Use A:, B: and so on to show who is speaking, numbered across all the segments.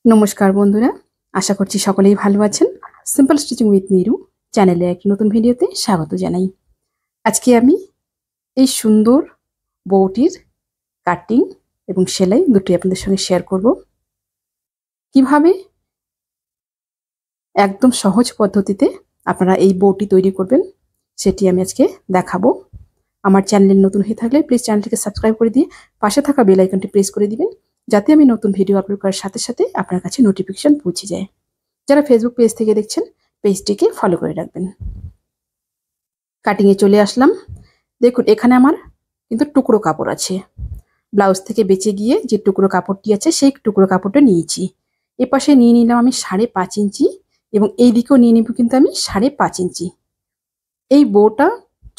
A: নমস্কার বন্ধুরা, আশা করছি সকলেই ভালো আছেন। সিম্পল স্টিচিং উইথ নিরু চ্যানেলে একটি নতুন ভিডিওতে স্বাগত জানাই। আজকে আমি এই সুন্দর বউটির কাটিং এবং সেলাই দুটি আপনাদের সঙ্গে শেয়ার করব। কিভাবে একদম সহজ পদ্ধতিতে আপনারা এই বউটি তৈরি করবেন সেটি আমি আজকে দেখাবো। আমার চ্যানেলে নতুন হয়ে থাকলে প্লিজ চ্যানেলটিকে সাবস্ক্রাইব করে দিয়ে পাশে থাকা বেল আইকনটি প্রেস করে দিবেন, যাতে আমি নতুন ভিডিও আপলোড করার সাথে সাথে আপনার কাছে নোটিফিকেশন পৌঁছে যায়। যারা ফেসবুক পেজ থেকে দেখছেন পেজটিকে ফলো করে রাখবেন। কাটিংয়ে চলে আসলাম। দেখুন এখানে আমার কিন্তু টুকরো কাপড় আছে। ব্লাউজ থেকে বেঁচে গিয়ে যে টুকরো কাপড়টি আছে সেই টুকরো কাপড়টা নিয়েছি। এ পাশে নিয়ে নিলাম আমি 5.5 ইঞ্চি এবং এই দিকেও নিয়ে নিব কিন্তু আমি 5.5 ইঞ্চি। এই বউটা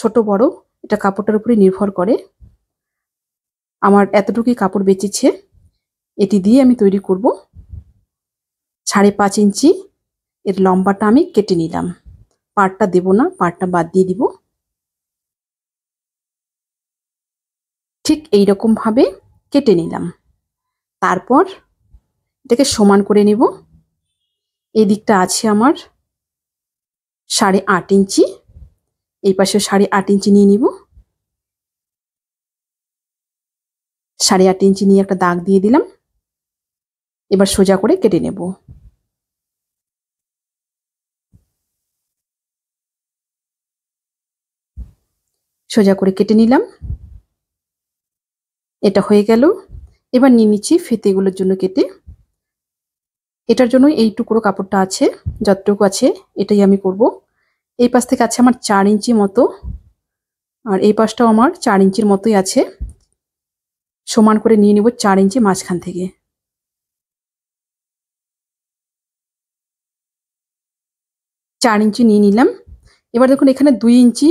A: ছোট বড় এটা কাপড়টার উপরে নির্ভর করে। আমার এতটুকুই কাপড় বেঁচেছে, এটি দিয়ে আমি তৈরি করব। 5.5 ইঞ্চি এর লম্বাটা আমি কেটে নিলাম। পাড়টা দেব না, পাড়টা বাদ দিয়ে দিব। ঠিক এইরকম ভাবে কেটে নিলাম। তারপর এটাকে সমান করে নেব। এই দিকটা আছে আমার 8.5 ইঞ্চি, এই পাশে 8.5 ইঞ্চি নিয়ে নিব। 8.5 ইঞ্চি নিয়ে একটা দাগ দিয়ে দিলাম। এবার সোজা করে কেটে নেব। সোজা করে কেটে নিলাম। এটা হয়ে গেল। এবার নিয়ে নিচ্ছি ফিতেগুলোর জন্য কেটে। এটার জন্য এই টুকরো কাপড়টা আছে, যতটুকু আছে এটাই আমি করব। এই পাশ থেকে আছে আমার 4 ইঞ্চি মতো, আর এই পাশটাও আমার 4 ইঞ্চির মতোই আছে। সমান করে নিয়ে নিব 4 ইঞ্চি মাঝখান থেকে। চার ইঞ্চি নিয়ে নিলাম। এবার দেখুন এখানে 2 ইঞ্চি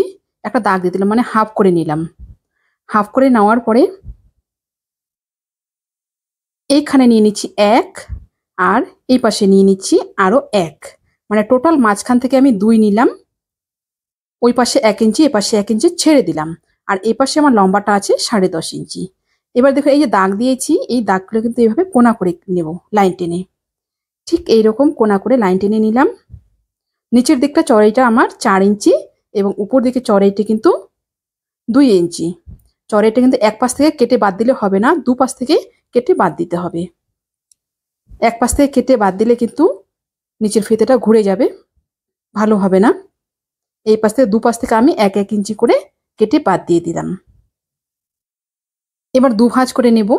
A: একটা দাগ দিয়ে দিলাম, মানে হাফ করে নিলাম। হাফ করে নেওয়ার পরে এইখানে নিয়ে নিচ্ছি 1, আর এই পাশে নিয়ে নিচ্ছি আরো 1, মানে টোটাল মাঝখান থেকে আমি 2 নিলাম। ওই পাশে 1 ইঞ্চি, এ পাশে 1 ইঞ্চি ছেড়ে দিলাম। আর এই পাশে আমার লম্বাটা আছে 10.5 ইঞ্চি। এবার দেখো এই যে দাগ দিয়েছি, এই দাগগুলো কিন্তু এইভাবে কোনা করে নেব লাইন টেনে। ঠিক এইরকম কোনা করে লাইন টেনে নিলাম। নিচের দিকটা চড়াইটা আমার 4 ইঞ্চি এবং উপর দিকে চড়াইটা কিন্তু 2 ইঞ্চি। চড়াইটা কিন্তু এক পাশ থেকে কেটে বাদ দিলে হবে না, দু পাশ থেকে কেটে বাদ দিতে হবে। এক পাশ থেকে কেটে বাদ দিলে কিন্তু নিচের ফিতেটা ঘুরে যাবে, ভালো হবে না। এই পাশ থেকে দু পাশ থেকে আমি 1 ইঞ্চি করে কেটে বাদ দিয়ে দিলাম। এবার দু ভাঁজ করে নেব।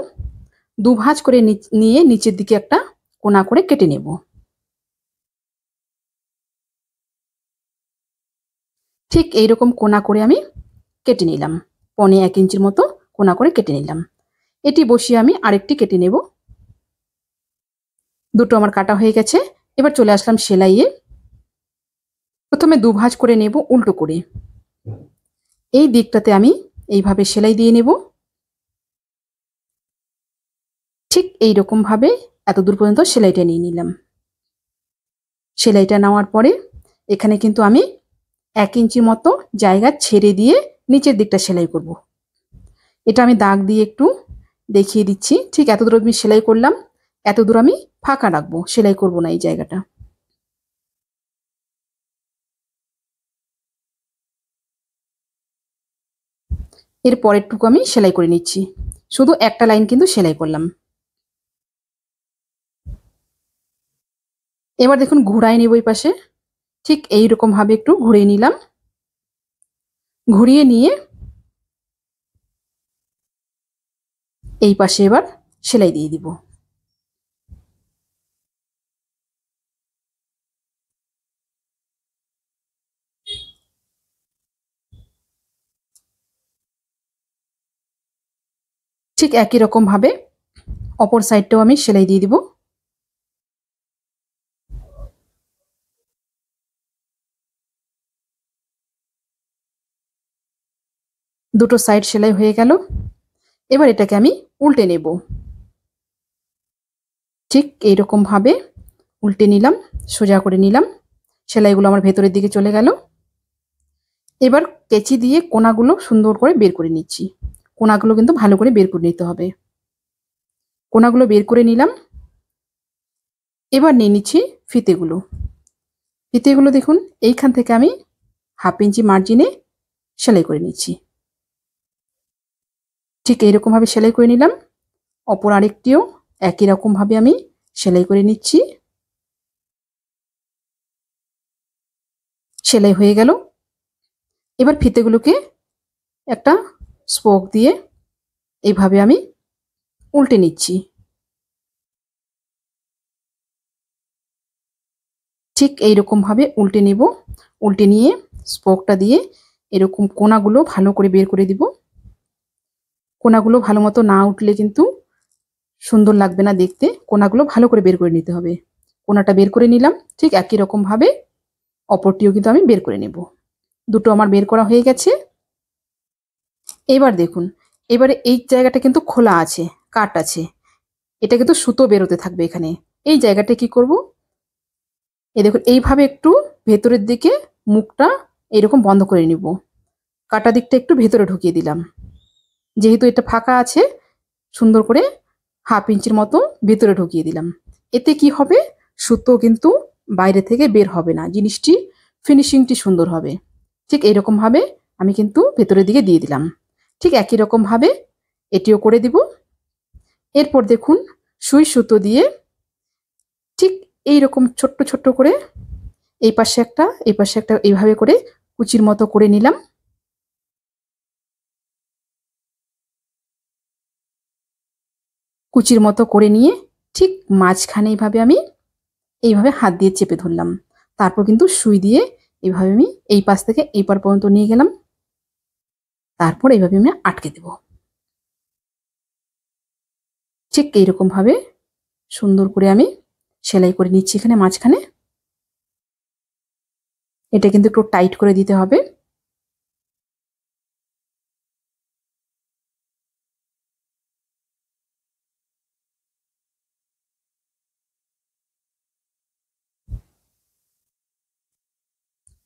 A: দু ভাঁজ করে নিয়ে নিচের দিকে একটা কোনা করে কেটে নেব। ঠিক এইরকম কোনা করে আমি কেটে নিলাম। 1.25 ইঞ্চির মতো কোনা করে কেটে নিলাম। এটি বসিয়ে আমি আরেকটি কেটে নেব। দুটো আমার কাটা হয়ে গেছে। এবার চলে আসলাম সেলাইয়ে। প্রথমে দু ভাঁজ করে নেব উল্টো করে। এই দিকটাতে আমি এইভাবে সেলাই দিয়ে নেব। ঠিক এইরকম ভাবে এত দূর পর্যন্ত সেলাইটা নিয়ে নিলাম। সেলাইটা নেওয়ার পরে এখানে কিন্তু আমি 1 ইঞ্চির মতো জায়গা ছেড়ে দিয়ে নিচের দিকটা সেলাই করব। এটা আমি দাগ দিয়ে একটু দেখিয়ে দিচ্ছি। ঠিক এত দূর আমি সেলাই করলাম, এত দূর আমি ফাঁকা রাখবো, সেলাই করব না এই জায়গাটা। এর পরেরটুকু আমি সেলাই করে নিচ্ছি। শুধু একটা লাইন কিন্তু সেলাই করলাম। এবার দেখুন ঘুরাই নেব এই পাশে। ঠিক এইরকম ভাবে একটু ঘুরিয়ে নিলাম। ঘুরিয়ে নিয়ে এই পাশে এবার সেলাই দিয়ে দিব। ঠিক একই রকম ভাবে অপর সাইডটাও আমি সেলাই দিয়ে দিব। দুটো সাইড সেলাই হয়ে গেল। এবার এটাকে আমি উল্টে নেব। ঠিক এইরকম ভাবে উল্টে নিলাম, সোজা করে নিলাম। সেলাইগুলো আমার ভেতরের দিকে চলে গেল। এবার কেচি দিয়ে কোনাগুলো সুন্দর করে বের করে নিচ্ছি। কোনাগুলো কিন্তু ভালো করে বের করে নিতে হবে। কোনাগুলো বের করে নিলাম। এবার নিয়ে নিচ্ছি ফিতেগুলো। ফিতেগুলো দেখুন এইখান থেকে আমি 1/2 ইঞ্চি মার্জিনে সেলাই করে নিচ্ছি। ঠিক এইরকমভাবে সেলাই করে নিলাম। অপর আরেকটিও একই রকমভাবে আমি সেলাই করে নিচ্ছি। সেলাই হয়ে গেল। এবার ফিতেগুলোকে একটা স্পোক দিয়ে এইভাবে আমি উল্টে নিচ্ছি। ঠিক এইরকমভাবে উল্টে নেব। উল্টে নিয়ে স্পোকটা দিয়ে এরকম কোণাগুলো ভালো করে বের করে দিব। কোণাগুলো ভালো মতো না উঠলে কিন্তু সুন্দর লাগবে না দেখতে। কোণাগুলো ভালো করে বের করে নিতে হবে। কোণাটা বের করে নিলাম। ঠিক একই রকমভাবে অপরটিও কিন্তু আমি বের করে নেব। দুটো আমার বের করা হয়ে গেছে। এবার দেখুন, এবারে এই জায়গাটা কিন্তু খোলা আছে, কাট আছে। এটা কিন্তু সুতো বেরোতে থাকবে এখানে। এই জায়গাটা কি করব, এই দেখুন এইভাবে একটু ভেতরের দিকে মুখটা এরকম বন্ধ করে নিব। কাটা দিকটা একটু ভেতরে ঢুকিয়ে দিলাম। যেহেতু এটা ফাঁকা আছে, সুন্দর করে 1/2 ইঞ্চির মতো ভেতরে ঢুকিয়ে দিলাম। এতে কি হবে, সুতো কিন্তু বাইরে থেকে বের হবে না, জিনিসটি ফিনিশিংটি সুন্দর হবে। ঠিক এইরকমভাবে আমি কিন্তু ভেতরের দিকে দিয়ে দিলাম। ঠিক একই রকমভাবে এটিও করে দিব। এরপর দেখুন সুই সুতো দিয়ে ঠিক এইরকম ছোট্ট ছোট্ট করে এই পাশে একটা এই পাশে একটা এইভাবে করে কুচির মতো করে নিলাম। কুচির মতো করে নিয়ে ঠিক মাঝখানে এইভাবে হাত দিয়ে চেপে ধরলাম। তারপর কিন্তু সুই দিয়ে এইভাবে আমি এই পাশ থেকে এই পার পর্যন্ত নিয়ে গেলাম। তারপর এইভাবে আমি আটকে দেব। ঠিক এইরকম ভাবে সুন্দর করে আমি সেলাই করে নিচ্ছি এখানে মাঝখানে। এটা কিন্তু একটু টাইট করে দিতে হবে।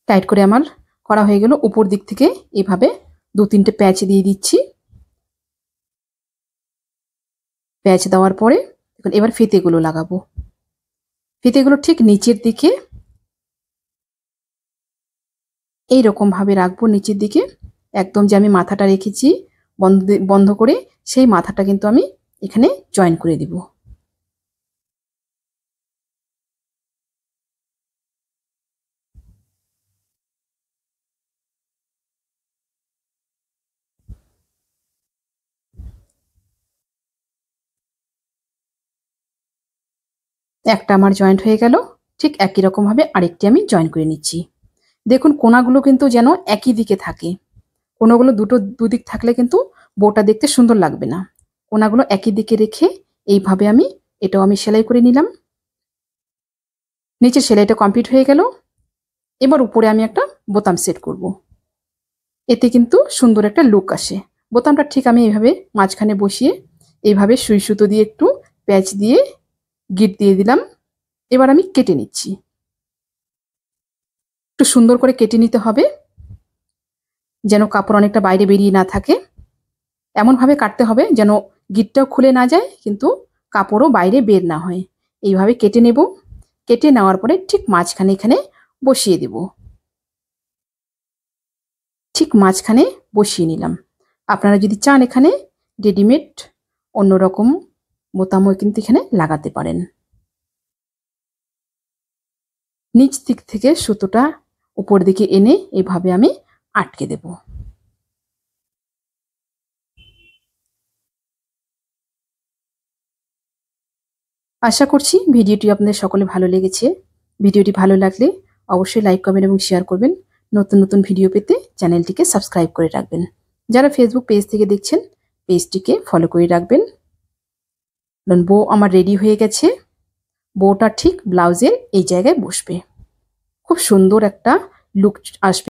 A: টাইট করে আমার করা হয়ে গেল। উপর দিক থেকে এইভাবে 2-3টে প্যাচ দিয়ে দিচ্ছি। প্যাচ দেওয়ার পরে দেখুন এবার ফিতেগুলো লাগাবো। ফিতেগুলো ঠিক নিচের দিকে এইরকম ভাবে রাখবো, নিচের দিকে একদম যে আমি মাথাটা রেখেছি বন্ধ করে, সেই মাথাটা কিন্তু আমি এখানে জয়েন করে দিব। একটা আমার জয়েন্ট হয়ে গেল। ঠিক একই রকম ভাবে আরেকটি আমি জয়েন করে নিচ্ছি। দেখুন কোণাগুলো কিন্তু যেন একই দিকে থাকে। কোণাগুলো দুদিক থাকলে কিন্তু বউটা দেখতে সুন্দর লাগবে না। কোণাগুলো একই দিকে রেখে এইভাবে এটাও আমি সেলাই করে নিলাম। নিচের সেলাইটা কমপ্লিট হয়ে গেল। এবার উপরে আমি একটা বোতাম সেট করব। এতে কিন্তু সুন্দর একটা লুক আসে। বোতামটা ঠিক আমি এইভাবে মাঝখানে বসিয়ে এইভাবে সুই সুতো দিয়ে একটু প্যাচ দিয়ে গিট দিয়ে দিলাম। এবার আমি কেটে নিচ্ছি। একটু সুন্দর করে কেটে নিতে হবে, যেন কাপড় অনেকটা বাইরে বেরিয়ে না থাকে। এমনভাবে কাটতে হবে যেন গিটটাও খুলে না যায়, কিন্তু কাপড়ও বাইরে বের না হয়। এইভাবে কেটে নেব। কেটে নেওয়ার পরে ঠিক মাঝখানে এখানে বসিয়ে দেব। ঠিক মাঝখানে বসিয়ে নিলাম। আপনারা যদি চান এখানে রেডিমেড অন্যরকম বোতামও কিন্তু এখানে লাগাতে পারেন। নিচ দিক থেকে সুতোটা উপর দিকে এনে এভাবে আমি আটকে দেব। আশা করছি ভিডিওটি আপনাদের সকলে ভালো লেগেছে। ভিডিওটি ভালো লাগলে অবশ্যই লাইক, কমেন্ট এবং শেয়ার করবেন। নতুন নতুন ভিডিও পেতে চ্যানেলটিকে সাবস্ক্রাইব করে রাখবেন। যারা ফেসবুক পেজ থেকে দেখছেন পেজটিকে ফলো করে রাখবেন। বউ আমার রেডি হয়ে গেছে। বউটা ঠিক ব্লাউজের এই জায়গায় বসবে। খুব সুন্দর একটা লুক আসবে।